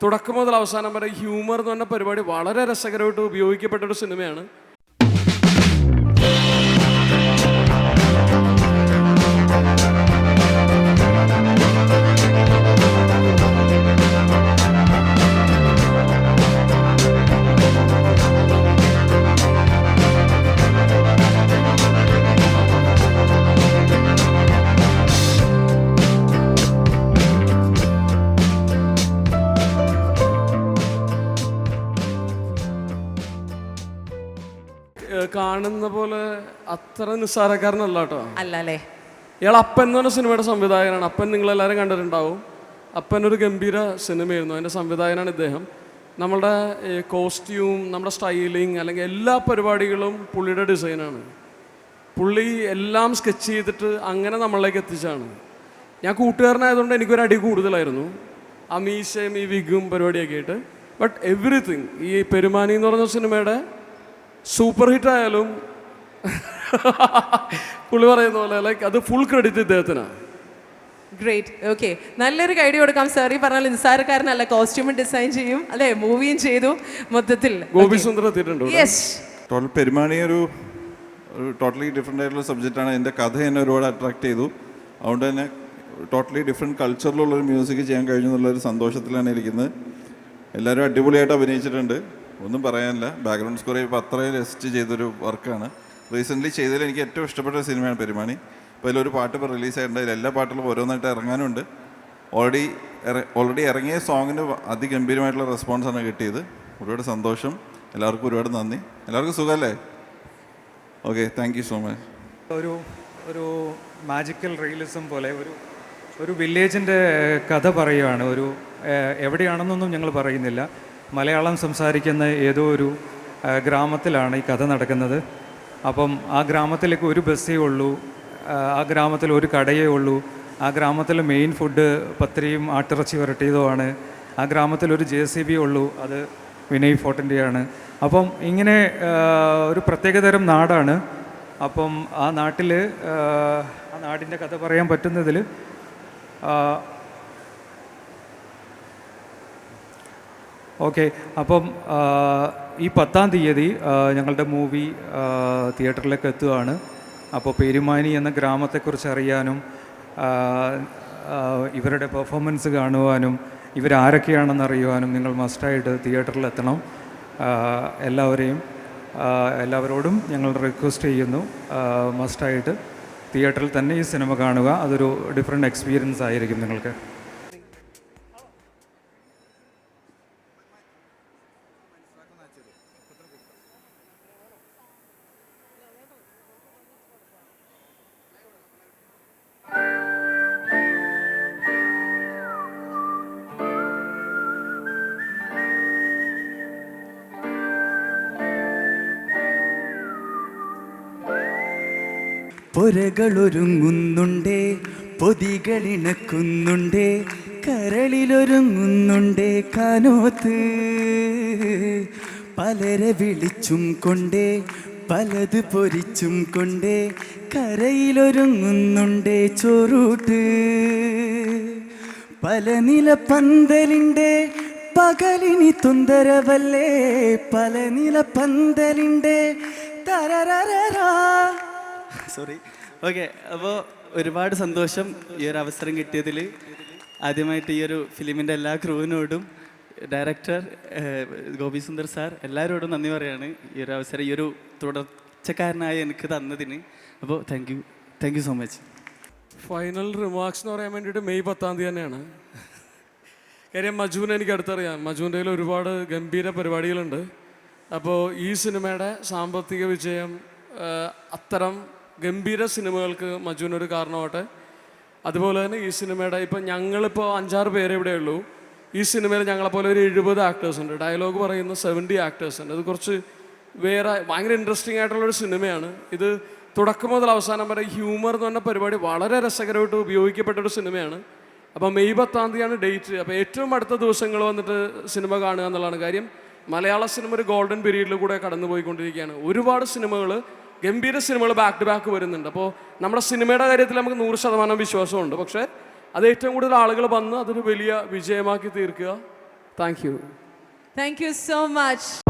തുടക്കം മുതൽ അവസാനം വരെ ഹ്യൂമർ എന്ന് പറഞ്ഞ പരിപാടി വളരെ രസകരമായിട്ട് ഉപയോഗിക്കപ്പെട്ട ഒരു സിനിമയാണ്. കാണുന്ന പോലെ അത്ര നിസ്സാരക്കാരനല്ല കേട്ടോ. അല്ലേ? ഇയാൾ അപ്പൻ എന്ന് പറഞ്ഞ സിനിമയുടെ സംവിധായകനാണ്. അപ്പൻ നിങ്ങളെല്ലാവരും കണ്ടിട്ടുണ്ടാവും. അപ്പൻ ഒരു ഗംഭീര സിനിമയായിരുന്നു. അതിൻ്റെ സംവിധായകനാണ് ഇദ്ദേഹം. നമ്മളുടെ കോസ്റ്റ്യൂം, നമ്മുടെ സ്റ്റൈലിങ് അല്ലെങ്കിൽ എല്ലാ പരിപാടികളും പുള്ളിയുടെ ഡിസൈനാണ്. പുള്ളി എല്ലാം സ്കെച്ച് ചെയ്തിട്ട് അങ്ങനെ നമ്മളിലേക്ക് എത്തിച്ചാണ്. ഞാൻ കൂട്ടുകാരനായതുകൊണ്ട് എനിക്കൊരു അടി കൂടുതലായിരുന്നു, ആ മീശയും ഈ വിഗും പരിപാടിയൊക്കെ ആയിട്ട്. ബട്ട് എവറിത്തിങ്, ഈ പെരുമാനി എന്ന് പറഞ്ഞ സിനിമയുടെ സൂപ്പർ ഹിറ്റ് ആയാലും പുള്ളി പറയുന്ന പോലെ ലൈക്ക് അത് ഫുൾ ക്രെഡിറ്റ് ഇദ്ദേഹത്തിനാണ്. ഗ്രേറ്റ്. ഓക്കെ, നല്ലൊരു ഐഡിയ കൊടുക്കാം സാർ. ഈ പറഞ്ഞാൽ നിസ്സാരക്കാരനല്ല, കോസ്റ്റ്യൂം ഡിസൈൻ ചെയ്യും അല്ലേ, മൂവിയും ചെയ്തു. മൊത്തത്തിൽ ഗോപി സുന്ദർ എത്തിയിട്ടുണ്ട്. ടോട്ടൽ പെരുമാണി ഒരു ടോട്ടലി ഡിഫറെൻ്റ് ആയിട്ടുള്ള സബ്ജക്റ്റാണ്. എൻ്റെ കഥ എന്നെ ഒരുപാട് അട്രാക്ട് ചെയ്തു. അതുകൊണ്ട് തന്നെ ടോട്ടലി ഡിഫറെൻറ്റ് കൾച്ചറിലുള്ളൊരു മ്യൂസിക് ചെയ്യാൻ കഴിഞ്ഞു എന്നുള്ളൊരു സന്തോഷത്തിലാണ് ഇരിക്കുന്നത്. എല്ലാവരും അടിപൊളിയായിട്ട് അഭിനയിച്ചിട്ടുണ്ട്, ഒന്നും പറയാനില്ല. ബാക്ക്ഗ്രൗണ്ട് സ്കോർ ഇപ്പോൾ അത്രയും രസിച്ച് ചെയ്തൊരു വർക്കാണ്. റീസെൻ്റ്ലി ചെയ്തതിൽ എനിക്ക് ഏറ്റവും ഇഷ്ടപ്പെട്ട സിനിമയാണ് പെരുമാണി. അപ്പോൾ അതിലൊരു പാട്ട് ഇപ്പോൾ റിലീസായിട്ടുണ്ട്. അതിൽ എല്ലാ പാട്ടുകളും ഓരോന്നായിട്ട് ഇറങ്ങാനുണ്ട്. ഓൾറെഡി ഇറങ്ങിയ സോങ്ങിന് അതിഗംഭീരമായിട്ടുള്ള റെസ്പോൺസാണ് കിട്ടിയത്. ഒരുപാട് സന്തോഷം. എല്ലാവർക്കും ഒരുപാട് നന്ദി. എല്ലാവർക്കും സുഖമല്ലേ? Okay, thank you so much. ഒരു മാജിക്കൽ റിയലിസം പോലെ ഒരു വില്ലേജിൻ്റെ കഥ പറയുകയാണ്. എവിടെയാണെന്നൊന്നും ഞങ്ങൾ പറയുന്നില്ല. മലയാളം സംസാരിക്കുന്ന ഏതോ ഒരു ഗ്രാമത്തിലാണ് ഈ കഥ നടക്കുന്നത്. അപ്പം ആ ഗ്രാമത്തിലേക്ക് ഒരു ബസ്സേ ഉള്ളൂ, ആ ഗ്രാമത്തിൽ ഒരു കടയേ ഉള്ളൂ, ആ ഗ്രാമത്തിലെ മെയിൻ ഫുഡ് പത്തിരിയും ആട്ടിറച്ചി വരട്ടിയതുമാണ്, ആ ഗ്രാമത്തിൽ ഒരു JCB ഉള്ളൂ, അത് വിനയ് ഫോർട്ടിൻ്റെയാണ്. അപ്പം ഇങ്ങനെ ഒരു പ്രത്യേകതരം നാടാണ്. അപ്പം ആ നാടിൻ്റെ കഥ പറയാൻ പറ്റുന്നതിൽ ഓക്കെ. അപ്പം ഈ 10-ാം തീയതി ഞങ്ങളുടെ മൂവി തിയേറ്ററിലേക്ക് എത്തുകയാണ്. അപ്പോൾ പെരുമാനി എന്ന ഗ്രാമത്തെക്കുറിച്ച് അറിയാനും ഇവരുടെ പെർഫോമൻസ് കാണുവാനും ഇവരാരൊക്കെയാണെന്ന് അറിയുവാനും നിങ്ങൾ മസ്റ്റായിട്ട് തിയേറ്ററിൽ എത്തണം. എല്ലാവരോടും ഞങ്ങൾ റിക്വസ്റ്റ് ചെയ്യുന്നു, മസ്റ്റായിട്ട് തിയേറ്ററിൽ തന്നെ ഈ സിനിമ കാണുക. അതൊരു ഡിഫറെൻറ്റ് എക്സ്പീരിയൻസ് ആയിരിക്കും നിങ്ങൾക്ക്. പൊരകളൊരുങ്ങുന്നുണ്ടേ, പൊതികളിണക്കുന്നുണ്ടേ, കരളിലൊരുങ്ങുന്നുണ്ടേ കാനോത്ത്. പലരെ വിളിച്ചും കൊണ്ടേ, പലത് പൊരിച്ചും കൊണ്ടേ, കരയിലൊരുങ്ങുന്നുണ്ടേ ചോറൂട്ട്. പല നില പന്തലിൻ്റെ പകലിനി തൊന്തരവല്ലേ, പല നില പന്തലിൻ്റെ തരരരാ. സോറി. ഓക്കെ, അപ്പോൾ ഒരുപാട് സന്തോഷം ഈ ഒരു അവസരം കിട്ടിയതിൽ. ആദ്യമായിട്ട് ഈ ഒരു ഫിലിമിൻ്റെ എല്ലാ ക്രൂവിനോടും ഡയറക്ടർ ഗോപി സുന്ദർ സാർ എല്ലാവരോടും നന്ദി പറയാണ് ഈ ഒരു അവസരം, ഈ ഒരു തുടർച്ചക്കാരനായി എനിക്ക് തന്നതിന്. അപ്പോൾ thank you so much. Final remarks എന്ന് പറയാൻ വേണ്ടിയിട്ട് മെയ് 10-ാം തീയതി തന്നെയാണ്. കാര്യം മജുവിനെ എനിക്ക് അടുത്തറിയാം. മജുവിൻ്റെ കയ്യിൽ ഒരുപാട് ഗംഭീര പരിപാടികളുണ്ട്. അപ്പോൾ ഈ സിനിമയുടെ സാമ്പത്തിക വിജയം അത്തരം ഗംഭീര സിനിമകൾക്ക് മജുവിനൊരു കാരണമാവട്ടെ. അതുപോലെ തന്നെ ഈ സിനിമയുടെ ഇപ്പോൾ ഞങ്ങളിപ്പോൾ 5-6 പേരെ ഇവിടെ ഉള്ളൂ. ഈ സിനിമയിൽ ഞങ്ങളെപ്പോലെ ഒരു 70 ആക്ടേഴ്സ് ഉണ്ട്. ഡയലോഗ് പറയുന്ന 70 ആക്ടേഴ്സ് ഉണ്ട്. അത് കുറച്ച് ഭയങ്കര ഇൻട്രസ്റ്റിംഗ് ആയിട്ടുള്ളൊരു സിനിമയാണ്. ഇത് തുടക്കം മുതൽ അവസാനം വരെ ഹ്യൂമർ എന്ന് പറഞ്ഞ പരിപാടി വളരെ രസകരമായിട്ട് ഉപയോഗിക്കപ്പെട്ടൊരു സിനിമയാണ്. അപ്പോൾ മെയ് 10-ാം തീയതിയാണ് ഡേറ്റ്. അപ്പോൾ ഏറ്റവും അടുത്ത ദിവസങ്ങൾ വന്നിട്ട് സിനിമ കാണുക എന്നുള്ളതാണ് കാര്യം. മലയാള സിനിമ ഒരു ഗോൾഡൻ പീരീഡിൽ കൂടെ കടന്നു പോയിക്കൊണ്ടിരിക്കുകയാണ്. ഒരുപാട് സിനിമകൾ, ഗംഭീര സിനിമകൾ ബാക്ക് ടു ബാക്ക് വരുന്നുണ്ട്. അപ്പോൾ നമ്മുടെ സിനിമയുടെ കാര്യത്തിൽ നമുക്ക് 100% വിശ്വാസമുണ്ട്. പക്ഷേ അത് ഏറ്റവും കൂടുതൽ ആളുകൾ വന്ന് അതൊരു വലിയ വിജയമാക്കി തീർക്കുക, thank you. Thank you so much.